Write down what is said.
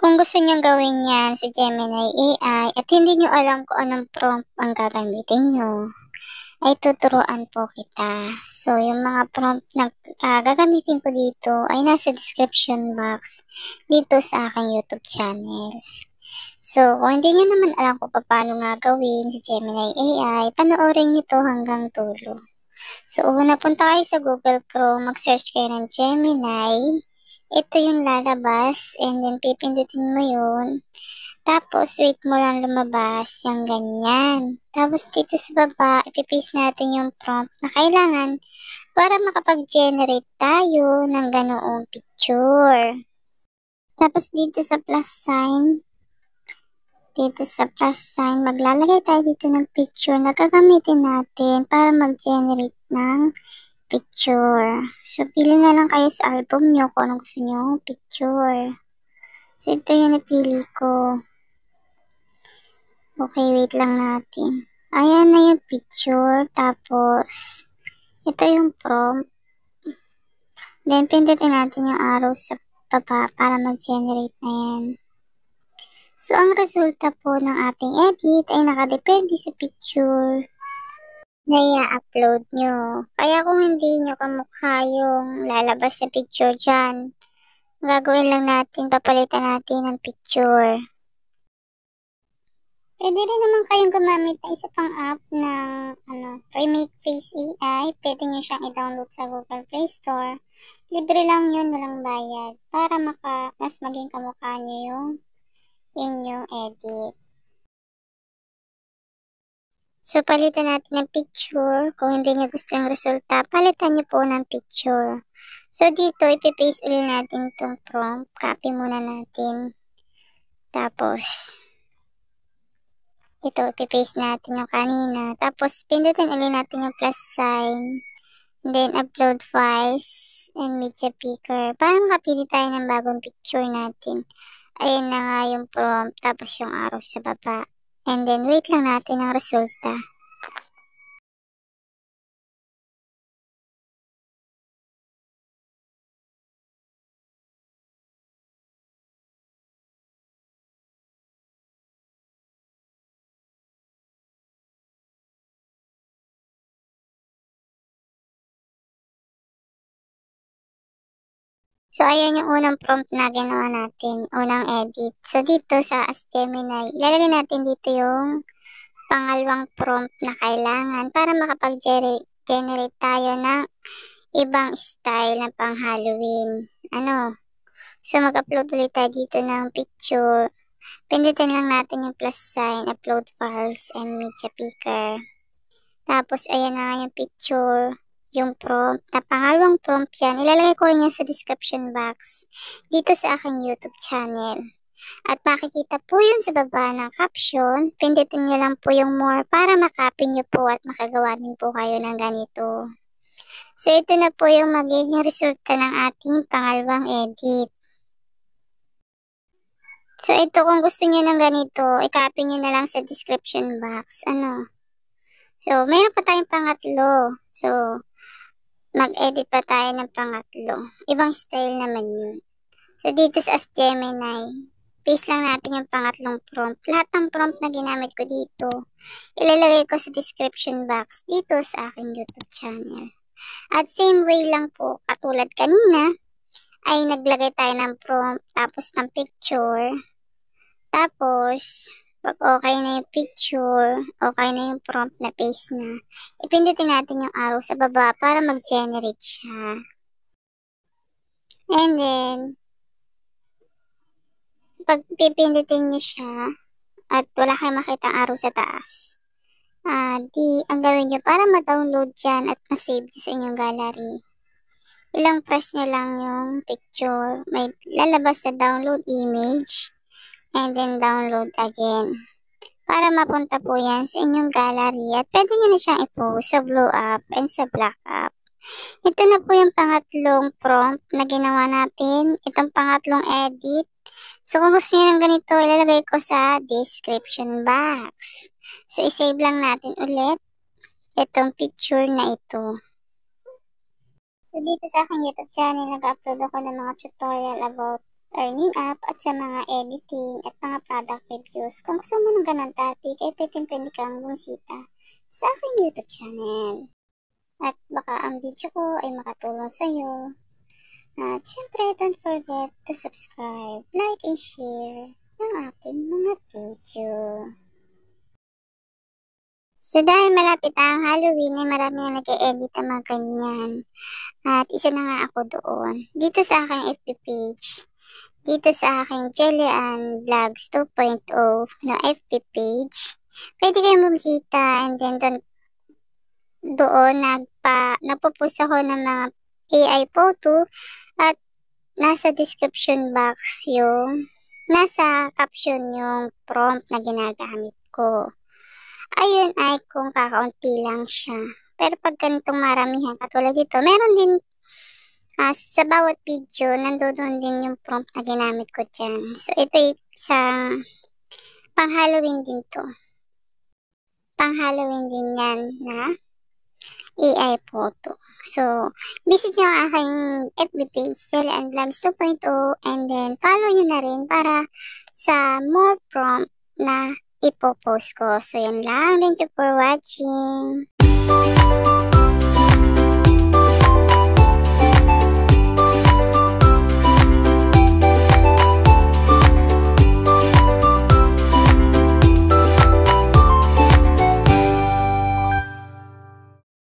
Kung gusto niyong gawin yan sa Gemini AI at hindi niyo alam kung anong prompt ang gagamitin niyo, ay tuturuan po kita. So, yung mga prompt na gagamitin ko dito ay nasa description box dito sa aking YouTube channel. So, kung hindi niyo naman alam kung paano nga gawin sa Gemini AI, panoorin niyo to hanggang dulo. So, una punta kayo sa Google Chrome, mag-search kayo ng Gemini. Ito yung lalabas, and then pipindutin mo yun. Tapos, wait mo lang lumabas, yung ganyan. Tapos, dito sa baba, ipipaste natin yung prompt na kailangan para makapag-generate tayo ng ganoong picture. Tapos, dito sa plus sign, maglalagay tayo dito ng picture na gagamitin natin para mag-generate ng picture. So, pili na lang kayo sa album nyo kung anong gusto nyo picture. So, ito yung napili ko. Okay, wait lang natin. Ayan na yung picture. Tapos, ito yung prompt. Then, pindutin natin yung arrow sa baba para mag-generate na yan. So, ang resulta po ng ating edit ay nakadepende sa picture na i-upload nyo. Kaya kung hindi nyo kamukha yung lalabas sa picture dyan, gagawin lang natin, papalitan natin ng picture. Pwede rin naman kayong gumamit ng isa pang app ng Remake Face AI. Pwede nyo siyang i-download sa Google Play Store. Libre lang yun, walang bayad. Para mas maging kamukha nyo yung inyong edit. So, palitan natin ng picture. Kung hindi nyo gusto yung resulta, palitan nyo po ng picture. So, dito, ipipaste ulit natin itong prompt. Copy muna natin. Tapos, ito, ipipaste natin yung kanina. Tapos, pindutin ulit natin yung plus sign. And then, upload files and media picker. Para makapili tayo ng bagong picture natin. Ayan na nga yung prompt. Tapos, yung arrow sa baba. And then, wait lang natin ang resulta. So, ayan yung unang prompt na ginawa natin. Unang edit. So, dito sa Ask Gemini, ilalagay natin dito yung pangalawang prompt na kailangan para makapag-generate tayo ng ibang style na pang Halloween. So, mag-upload ulit tayo dito ng picture. Pindutin lang natin yung plus sign, upload files, and media picker. Tapos, ayan na yung picture. Yung prompt, na pangalawang prompt yan, ilalagay ko rin yan sa description box dito sa aking YouTube channel. At makikita po yun sa baba ng caption, pindutin nyo lang po yung more para makopy nyo po at makagawa din po kayo ng ganito. So, ito na po yung magiging resulta ng ating pangalawang edit. So, ito kung gusto nyo ng ganito, i-copy nyo na lang sa description box. So, mayroon pa tayong pangatlo. So, mag-edit pa tayo ng pangatlo. Ibang style naman yun. So, dito sa Ask Gemini, paste lang natin yung pangatlong prompt. Lahat ng prompt na ginamit ko dito, ilalagay ko sa description box dito sa aking YouTube channel. At same way lang po, katulad kanina, ay naglagay tayo ng prompt, tapos ng picture. Tapos, pag okay na yung picture, okay na yung prompt na paste na, ipindutin natin yung arrow sa baba para mag-generate siya. And then, pag pipindutin nyo siya, at wala kayong makita ang arrow sa taas, ang gawin nyo para ma-download yan at ma-save nyo sa inyong gallery, ilang press nyo lang yung picture. May lalabas na download image, and then download again. Para mapunta po yan sa inyong gallery at pwede nyo na siyang i-post sa blow up and sa black up. Ito na po yung pangatlong prompt na ginawa natin. Itong pangatlong edit. So, kung gusto nyo ng ganito, ilalagay ko sa description box. So, isave lang natin ulit itong picture na ito. So, dito sa aking YouTube channel, nag-upload ako ng mga tutorial about earning app at sa mga editing at mga product reviews. Kung gusto mo ng ganun topic, ay pwede kang bumisita sa aking YouTube channel. At baka ang video ko ay makatulong sa'yo. At syempre, don't forget to subscribe, like, and share ng aking mga video. So dahil malapit ang Halloween ay marami na nag-e-edit ang mga ganyan. At isa na nga ako doon. Dito sa aking FB page. Dito sa aking Jellian Vlogs 2.0 na FB page. Pwede kayong bumisita and then doon nagpo-post ako ng mga AI photo at nasa description box nasa caption yung prompt na ginagamit ko. Ayun ay kung kakaunti lang siya. Pero pag ganitong maramihan katulad dito, meron din sa bawat video, nandoon din yung prompt na ginamit ko dyan. So ito ay isang pang-Halloween din to. Pang-Halloween din yan na AI photo. So, visit nyo ang aking FB page, Jellian Vlogs 2.0, and then follow nyo na rin para sa more prompt na ipopost ko. So, yun lang. Thank you for watching.